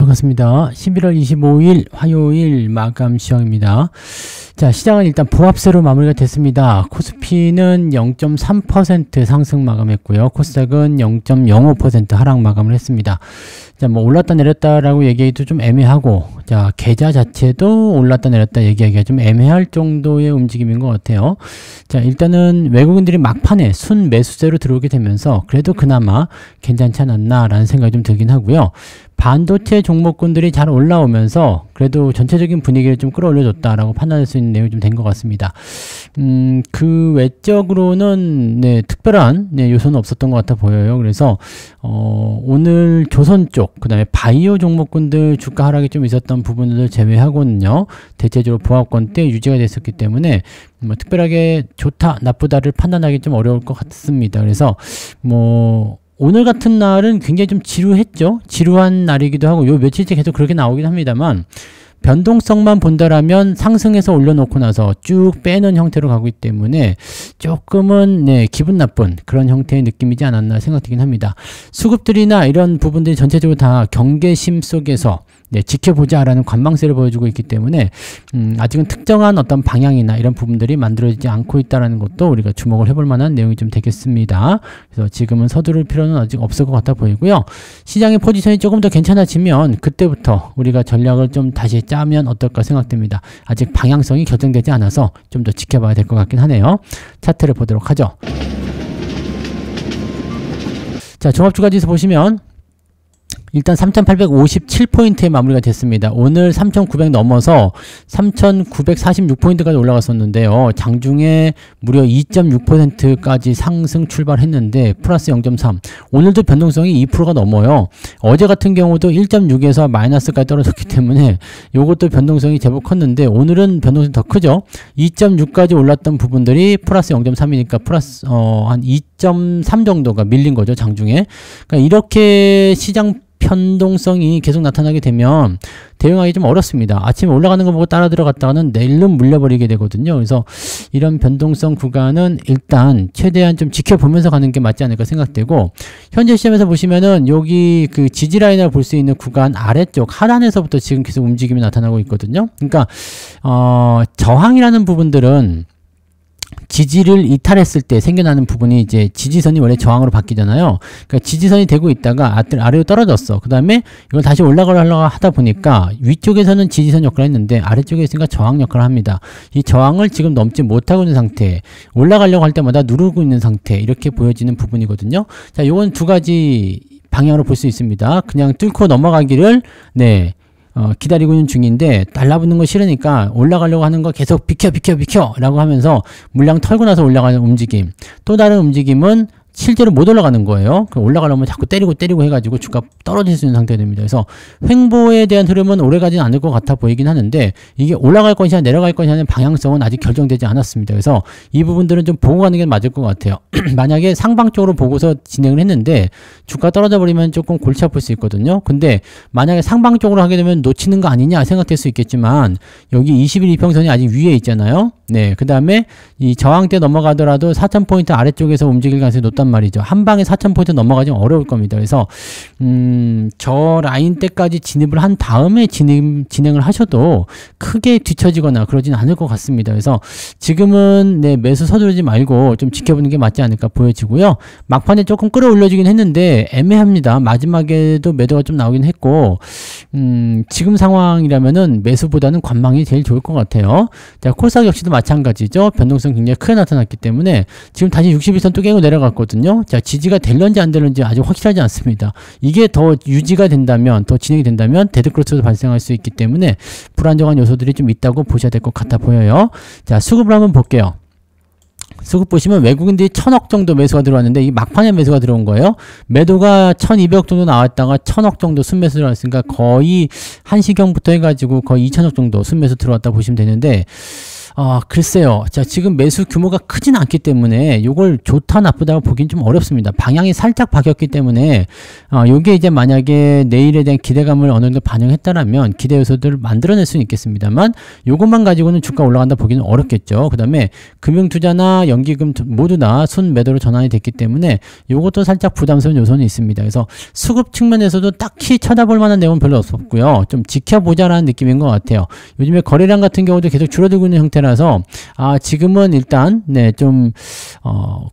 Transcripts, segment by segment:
반갑습니다. 11월 25일 화요일 마감 시황입니다. 자, 시장은 일단 보합세로 마무리가 됐습니다. 코스피는 0.3% 상승 마감했고요. 코스닥은 0.05% 하락 마감을 했습니다. 자, 뭐 올랐다 내렸다라고 얘기하기도 좀 애매하고, 자, 계좌 자체도 올랐다 내렸다 얘기하기가 좀 애매할 정도의 움직임인 것 같아요. 자, 일단은 외국인들이 막판에 순 매수세로 들어오게 되면서 그래도 그나마 괜찮지 않았나라는 생각이 좀 들긴 하고요. 반도체 종목군들이 잘 올라오면서 그래도 전체적인 분위기를 좀 끌어올려줬다라고 판단할 수 있는 내용이 좀 된 것 같습니다. 그 외적으로는 특별한 요소는 없었던 것 같아 보여요. 그래서 오늘 조선 쪽, 그 다음에 바이오 종목군들 주가 하락이 좀 있었던 부분들을 제외하고는요, 대체적으로 보합권대 유지가 됐었기 때문에 뭐 특별하게 좋다 나쁘다를 판단하기 좀 어려울 것 같습니다. 그래서 뭐 오늘 같은 날은 굉장히 좀 지루했죠. 지루한 날이기도 하고 요 며칠째 계속 그렇게 나오긴 합니다만, 변동성만 본다라면 상승해서 올려놓고 나서 쭉 빼는 형태로 가고 있기 때문에 조금은 기분 나쁜 그런 형태의 느낌이지 않았나 생각되긴 합니다. 수급들이나 이런 부분들이 전체적으로 다 경계심 속에서 지켜보자 라는 관망세를 보여주고 있기 때문에 아직은 특정한 어떤 방향이나 이런 부분들이 만들어지지 않고 있다는 것도 우리가 주목을 해볼 만한 내용이 좀 되겠습니다. 그래서 지금은 서두를 필요는 아직 없을 것 같아 보이고요. 시장의 포지션이 조금 더 괜찮아지면 그때부터 우리가 전략을 좀 다시 짜면 어떨까 생각됩니다. 아직 방향성이 결정되지 않아서 좀 더 지켜봐야 될 것 같긴 하네요. 차트를 보도록 하죠. 자, 종합주가지수 보시면 일단 3,857포인트에 마무리가 됐습니다. 오늘 3,900 넘어서 3,946포인트까지 올라갔었는데요. 장중에 무려 2.6%까지 상승 출발했는데 플러스 0.3. 오늘도 변동성이 2%가 넘어요. 어제 같은 경우도 1.6에서 마이너스까지 떨어졌기 때문에 이것도 변동성이 제법 컸는데 오늘은 변동성이 더 크죠. 2.6까지 올랐던 부분들이 플러스 0.3이니까 플러스 한 2.3 정도가 밀린 거죠, 장중에. 그러니까 이렇게 시장 변동성이 계속 나타나게 되면 대응하기 좀 어렵습니다. 아침에 올라가는 거 보고 따라 들어갔다가는 내일은 물려버리게 되거든요. 그래서 이런 변동성 구간은 일단 최대한 좀 지켜보면서 가는 게 맞지 않을까 생각되고, 현재 시점에서 보시면은 여기 그 지지라인을 볼 수 있는 구간 아래쪽 하단에서부터 지금 계속 움직임이 나타나고 있거든요. 그러니까 저항이라는 부분들은 지지를 이탈했을 때 생겨나는 부분이 이제 지지선이 원래 저항으로 바뀌잖아요. 그러니까 지지선이 되고 있다가 아래로 떨어졌어. 그 다음에 이걸 다시 올라가려고 하다 보니까 위쪽에서는 지지선 역할을 했는데 아래쪽에 있으니까 저항 역할을 합니다. 이 저항을 지금 넘지 못하고 있는 상태, 올라가려고 할 때마다 누르고 있는 상태, 이렇게 보여지는 부분이거든요. 자, 요건 두 가지 방향으로 볼 수 있습니다. 그냥 뚫고 넘어가기를 기다리고 있는 중인데 달라붙는 거 싫으니까 올라가려고 하는 거 계속 비켜 라고 하면서 물량 털고 나서 올라가는 움직임. 또 다른 움직임은 실제로 못 올라가는 거예요. 올라가려면 자꾸 때리고 해가지고 주가 떨어질 수 있는 상태가 됩니다. 그래서 횡보에 대한 흐름은 오래가지는 않을 것 같아 보이긴 하는데, 이게 올라갈 것이냐 내려갈 것이냐는 방향성은 아직 결정되지 않았습니다. 그래서 이 부분들은 좀 보고 가는 게 맞을 것 같아요. 만약에 상방적으로 보고서 진행을 했는데 주가 떨어져 버리면 조금 골치 아플 수 있거든요. 근데 만약에 상방적으로 하게 되면 놓치는 거 아니냐 생각될 수 있겠지만, 여기 21 이평선이 아직 위에 있잖아요. 그 다음에 이 저항대 넘어가더라도 4,000포인트 아래쪽에서 움직일 가능성이 높단 말이죠. 한 방에 4,000포인트 넘어가지면 어려울 겁니다. 그래서 저 라인 때까지 진입을 한 다음에 진행을 하셔도 크게 뒤처지거나 그러진 않을 것 같습니다. 그래서 지금은 매수 서두르지 말고 좀 지켜보는 게 맞지 않을까 보여지고요. 막판에 조금 끌어올려주긴 했는데 애매합니다. 마지막에도 매도가 좀 나오긴 했고, 지금 상황이라면은 매수보다는 관망이 제일 좋을 것 같아요. 자, 코스닥 역시도 마찬가지죠. 변동성 굉장히 크게 나타났기 때문에 지금 다시 61선 또 깨고 내려갔거든요. 자, 지지가 될런지 안 될런지 아직 확실하지 않습니다. 이게 더 유지가 된다면, 더 진행이 된다면 데드크로스도 발생할 수 있기 때문에 불안정한 요소들이 좀 있다고 보셔야 될 것 같아 보여요. 자, 수급을 한번 볼게요. 수급 보시면 외국인들이 1,000억 정도 매수가 들어왔는데 이 막판에 매수가 들어온 거예요. 매도가 1,200억 정도 나왔다가 1,000억 정도 순매수 들어왔으니까 거의 한시경부터 해가지고 거의 2,000억 정도 순매수 들어왔다 보시면 되는데, 글쎄요. 자, 지금 매수 규모가 크진 않기 때문에 요걸 좋다 나쁘다고 보긴 좀 어렵습니다. 방향이 살짝 바뀌었기 때문에 요게 이제 만약에 내일에 대한 기대감을 어느 정도 반영했다라면 기대 요소들을 만들어낼 수는 있겠습니다만 요것만 가지고는 주가 올라간다 보기는 어렵겠죠. 그 다음에 금융투자나 연기금 모두 다 순매도로 전환이 됐기 때문에 요것도 살짝 부담스러운 요소는 있습니다. 그래서 수급 측면에서도 딱히 쳐다볼 만한 내용은 별로 없었고요. 좀 지켜보자라는 느낌인 것 같아요. 요즘에 거래량 같은 경우도 계속 줄어들고 있는 형태라서 지금은 일단 좀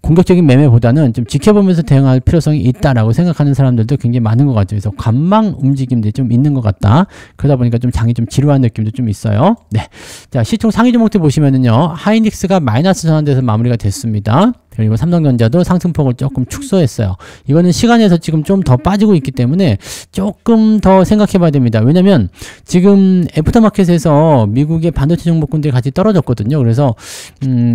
공격적인 매매보다는 좀 지켜보면서 대응할 필요성이 있다라고 생각하는 사람들도 굉장히 많은 것 같아요. 그래서 관망 움직임들이 좀 있는 것 같다. 그러다 보니까 좀 장이 좀 지루한 느낌도 좀 있어요. 네. 자, 시총 상위 종목들 보시면은요. 하이닉스가 마이너스 전환돼서 마무리가 됐습니다. 그리고 삼성전자도 상승폭을 조금 축소했어요. 이거는 시간에서 지금 좀 더 빠지고 있기 때문에 조금 더 생각해 봐야 됩니다. 왜냐면 지금 애프터마켓에서 미국의 반도체 종목군들이 같이 떨어졌거든요. 그래서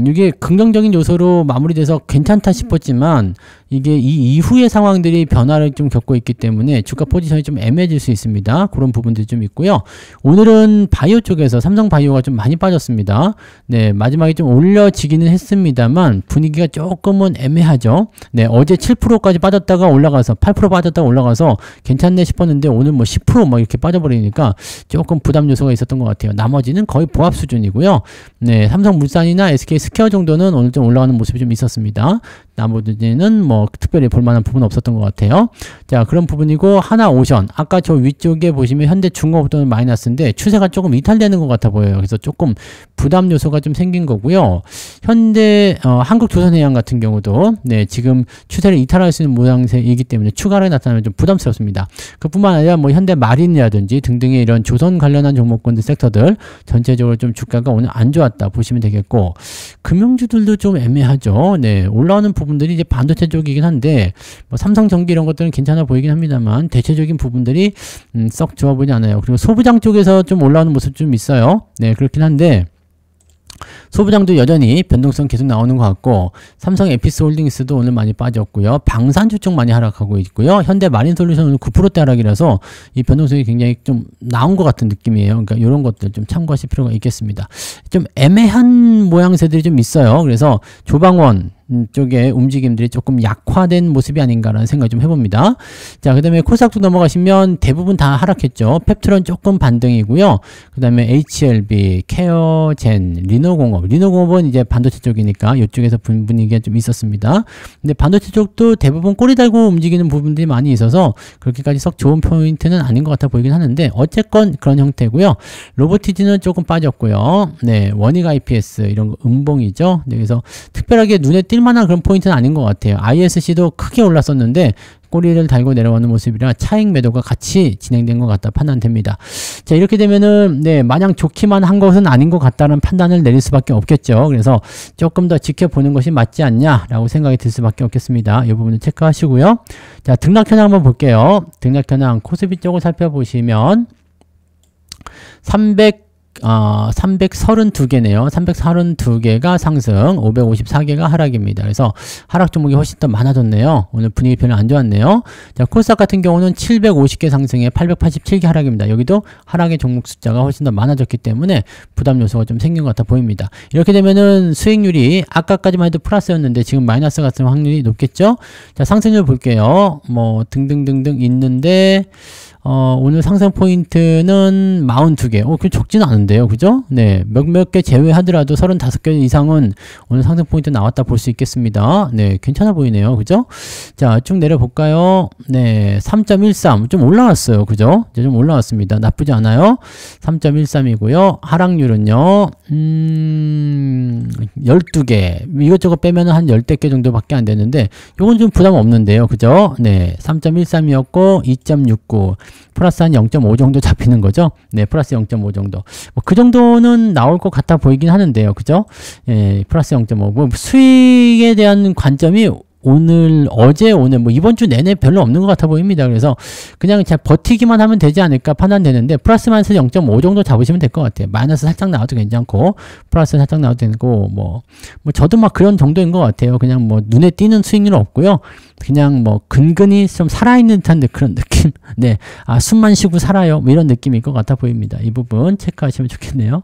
이게 긍정적인 요소로 마무리돼서 괜찮다 싶었지만 이게 이 이후의 상황들이 변화를 좀 겪고 있기 때문에 주가 포지션이 좀 애매해질 수 있습니다. 그런 부분들이 좀 있고요. 오늘은 바이오 쪽에서 삼성바이오가 좀 많이 빠졌습니다. 네, 마지막에 좀 올려지기는 했습니다만 분위기가 조금은 애매하죠. 네, 어제 7%까지 빠졌다가 올라가서 8% 빠졌다가 올라가서 괜찮네 싶었는데 오늘 뭐 10% 막 이렇게 빠져버리니까 조금 부담 요소가 있었던 것 같아요. 나머지는 거의 보합 수준이고요. 네, 삼성물산이나 SK스퀘어 정도는 오늘 좀 올라가는 모습이 좀 있었습니다. 나머지는 뭐 특별히 볼만한 부분은 없었던 것 같아요. 자, 그런 부분이고 하나오션 아까 저 위쪽에 보시면 현대중공업도 마이너스인데 추세가 조금 이탈되는 것 같아 보여요. 그래서 조금 부담 요소가 좀 생긴 거고요. 현대 한국조선해양 같은 경우도 지금 추세를 이탈할 수 있는 모양새이기 때문에 추가로 나타나면 좀 부담스럽습니다. 그뿐만 아니라 뭐 현대마린이라든지 등등의 이런 조선 관련한 종목군들 섹터들 전체적으로 좀 주가가 오늘 안 좋았다 보시면 되겠고 금융주들도 좀 애매하죠. 네, 올라오는 부분들이 이제 반도체 쪽이긴 한데 뭐 삼성전기 이런 것들은 괜찮아 보이긴 합니다만 대체적인 부분들이 썩 좋아 보이지 않아요. 그리고 소부장 쪽에서 좀 올라오는 모습 좀 있어요. 네, 그렇긴 한데 소부장도 여전히 변동성 계속 나오는 것 같고 삼성 에피스홀딩스도 오늘 많이 빠졌고요. 방산주 쪽 많이 하락하고 있고요. 현대마린솔루션 오늘 9%대 하락이라서 이 변동성이 굉장히 좀 나온 것 같은 느낌이에요. 그러니까 이런 것들 좀 참고하실 필요가 있겠습니다. 좀 애매한 모양새들이 좀 있어요. 그래서 조방원 쪽의 움직임들이 조금 약화된 모습이 아닌가라는 생각을 좀 해봅니다. 자, 그 다음에 코스닥도 넘어가시면 대부분 다 하락했죠. 펩트론 조금 반등이고요. 그 다음에 HLB, 케어젠, 리노공업은 이제 반도체 쪽이니까 이쪽에서 분위기가 좀 있었습니다. 근데 반도체 쪽도 대부분 꼬리 달고 움직이는 부분들이 많이 있어서 그렇게까지 썩 좋은 포인트는 아닌 것 같아 보이긴 하는데 어쨌건 그런 형태고요. 로보티즈는 조금 빠졌고요. 네, 원익 IPS 이런 거 음봉이죠. 네, 그래서 특별하게 눈에 띌 만한 그런 포인트는 아닌 것 같아요. ISC도 크게 올랐었는데 꼬리를 달고 내려오는 모습이라 차익 매도가 같이 진행된 것 같다 판단됩니다. 자, 이렇게 되면은 마냥 좋기만 한 것은 아닌 것 같다는 판단을 내릴 수밖에 없겠죠. 그래서 조금 더 지켜보는 것이 맞지 않냐라고 생각이 들 수밖에 없겠습니다. 이 부분을 체크하시고요. 자, 등락 현황 한번 볼게요. 등락 현황 코스피 쪽을 살펴보시면 332개네요. 332개가 상승, 554개가 하락입니다. 그래서 하락 종목이 훨씬 더 많아졌네요. 오늘 분위기 별로 안 좋았네요. 자, 코스닥 같은 경우는 750개 상승에 887개 하락입니다. 여기도 하락의 종목 숫자가 훨씬 더 많아졌기 때문에 부담 요소가 좀 생긴 것 같아 보입니다. 이렇게 되면은 수익률이 아까까지만 해도 플러스였는데 지금 마이너스 같은 확률이 높겠죠? 자, 상승률 볼게요. 뭐 등등등등 있는데 오늘 상승 포인트는 42개. 그 적지는 않은데요. 그죠? 네. 몇몇 개 제외하더라도 35개 이상은 오늘 상승 포인트 나왔다 볼 수 있겠습니다. 네. 괜찮아 보이네요. 그죠? 자, 쭉 내려볼까요? 네. 3.13. 좀 올라왔어요. 그죠? 이제 좀 올라왔습니다. 나쁘지 않아요. 3.13이고요. 하락률은요, 12개. 이것저것 빼면 한 10개 정도밖에 안 되는데, 요건 좀 부담 없는데요. 그죠? 네. 3.13이었고, 2.69. 플러스 한 0.5 정도 잡히는 거죠. 네, 플러스 0.5 정도. 뭐 그 정도는 나올 것 같아 보이긴 하는데요. 그죠? 예, 플러스 0.5. 뭐 수익에 대한 관점이 어제, 오늘, 뭐 이번 주 내내 별로 없는 것 같아 보입니다. 그래서 그냥 잘 버티기만 하면 되지 않을까 판단되는데 플러스 마이너스 0.5 정도 잡으시면 될 것 같아요. 마이너스 살짝 나와도 괜찮고 플러스 살짝 나와도 되고 뭐 저도 막 그런 정도인 것 같아요. 그냥 뭐 눈에 띄는 수익률은 없고요. 그냥 뭐 근근히 좀 살아있는 듯한 그런 느낌. 네, 숨만 쉬고 살아요. 뭐 이런 느낌일 것 같아 보입니다. 이 부분 체크하시면 좋겠네요.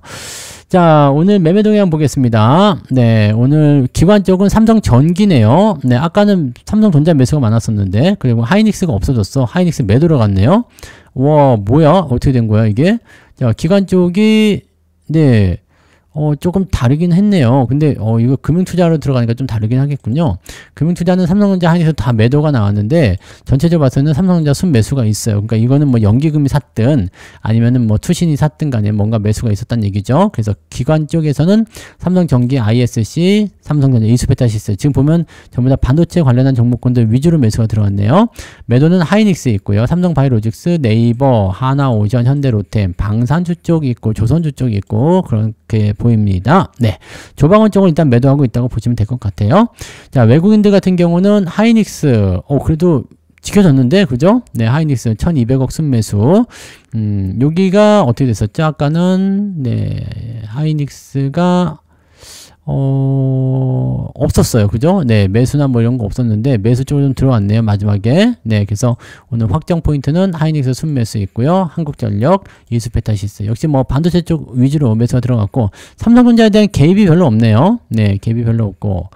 자, 오늘 매매 동향 보겠습니다. 네, 오늘 기관 쪽은 삼성전기네요. 네, 아까는 삼성전자 매수가 많았었는데, 그리고 하이닉스가 없어졌어. 하이닉스 매도로 갔네요. 와, 뭐야? 어떻게 된 거야, 이게? 자, 기관 쪽이, 네, 조금 다르긴 했네요. 근데, 이거 금융투자로 들어가니까 좀 다르긴 하겠군요. 금융투자는 삼성전자 하이닉스 다 매도가 나왔는데, 전체적으로 봐서는 삼성전자 순매수가 있어요. 그러니까 이거는 뭐 연기금이 샀든, 아니면은 뭐 투신이 샀든 간에 뭔가 매수가 있었다는 얘기죠. 그래서 기관 쪽에서는 삼성전기, ISC, 삼성전자, 이수페타시스. 지금 보면 전부 다 반도체 관련한 종목군들 위주로 매수가 들어왔네요. 매도는 하이닉스 있고요. 삼성바이오로직스, 네이버, 하나오션, 현대로템, 방산주 쪽이 있고, 조선주 쪽이 있고, 그렇게 보입니다. 네. 조방원 쪽은 일단 매도하고 있다고 보시면 될 것 같아요. 자, 외국인들 같은 경우는 하이닉스, 그래도 지켜졌는데, 그죠? 네, 하이닉스 1200억 순매수. 여기가 어떻게 됐었죠? 아까는, 네, 하이닉스가, 없었어요. 그죠? 네, 매수나 뭐 이런 거 없었는데, 매수 쪽으로 좀 들어왔네요. 마지막에. 네, 그래서 오늘 확정 포인트는 하이닉스 순매수 있고요. 한국전력, 이수페타시스. 역시 뭐 반도체 쪽 위주로 매수가 들어갔고, 삼성전자에 대한 개입이 별로 없네요. 네, 개입이 별로 없고.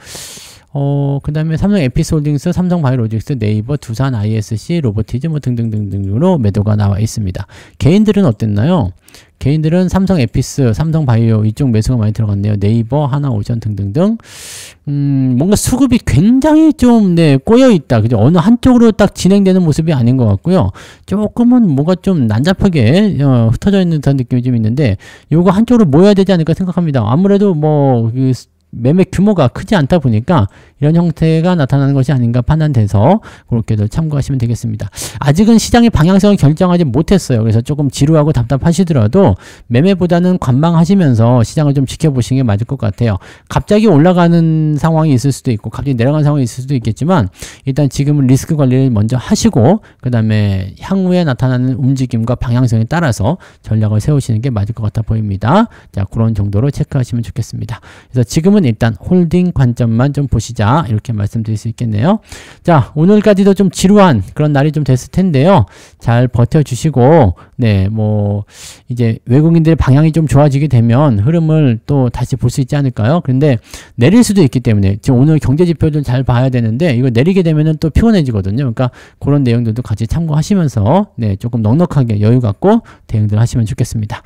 그 다음에 삼성 에피스홀딩스, 삼성바이오로직스, 네이버, 두산, ISC, 로보티즈 뭐 등등등등으로 매도가 나와 있습니다. 개인들은 어땠나요? 개인들은 삼성 에피스, 삼성 바이오 이쪽 매수가 많이 들어갔네요. 네이버, 하나오션 등등등. 뭔가 수급이 굉장히 좀, 네, 꼬여있다. 그죠? 어느 한쪽으로 딱 진행되는 모습이 아닌 것 같고요. 조금은 뭐가 좀 난잡하게, 흩어져 있는 듯한 느낌이 좀 있는데, 요거 한쪽으로 모여야 되지 않을까 생각합니다. 아무래도 뭐, 매매 규모가 크지 않다 보니까 이런 형태가 나타나는 것이 아닌가 판단돼서 그렇게도 참고하시면 되겠습니다. 아직은 시장의 방향성을 결정하지 못했어요. 그래서 조금 지루하고 답답하시더라도 매매보다는 관망하시면서 시장을 좀 지켜보시는 게 맞을 것 같아요. 갑자기 올라가는 상황이 있을 수도 있고 갑자기 내려가는 상황이 있을 수도 있겠지만 일단 지금은 리스크 관리를 먼저 하시고 그 다음에 향후에 나타나는 움직임과 방향성에 따라서 전략을 세우시는 게 맞을 것 같아 보입니다. 자, 그런 정도로 체크하시면 좋겠습니다. 그래서 지금은 일단 홀딩 관점만 좀 보시자 이렇게 말씀드릴 수 있겠네요. 자, 오늘까지도 좀 지루한 그런 날이 좀 됐을 텐데요. 잘 버텨주시고 네, 뭐 이제 외국인들의 방향이 좀 좋아지게 되면 흐름을 또 다시 볼 수 있지 않을까요? 그런데 내릴 수도 있기 때문에 지금 오늘 경제 지표들 잘 봐야 되는데 이거 내리게 되면은 또 피곤해지거든요. 그러니까 그런 내용들도 같이 참고하시면서 네, 조금 넉넉하게 여유 갖고 대응들 하시면 좋겠습니다.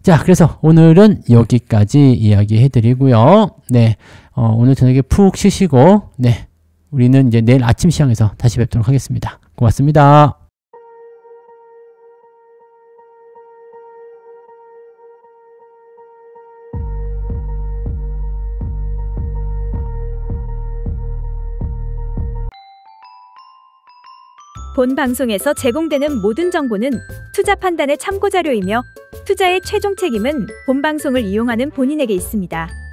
자, 그래서 오늘은 여기까지 이야기 해드리고요. 네, 오늘 저녁에 푹 쉬시고, 네, 우리는 이제 내일 아침 시장에서 다시 뵙도록 하겠습니다. 고맙습니다. 본 방송에서 제공되는 모든 정보는 투자 판단의 참고 자료이며 투자의 최종 책임은 본 방송을 이용하는 본인에게 있습니다.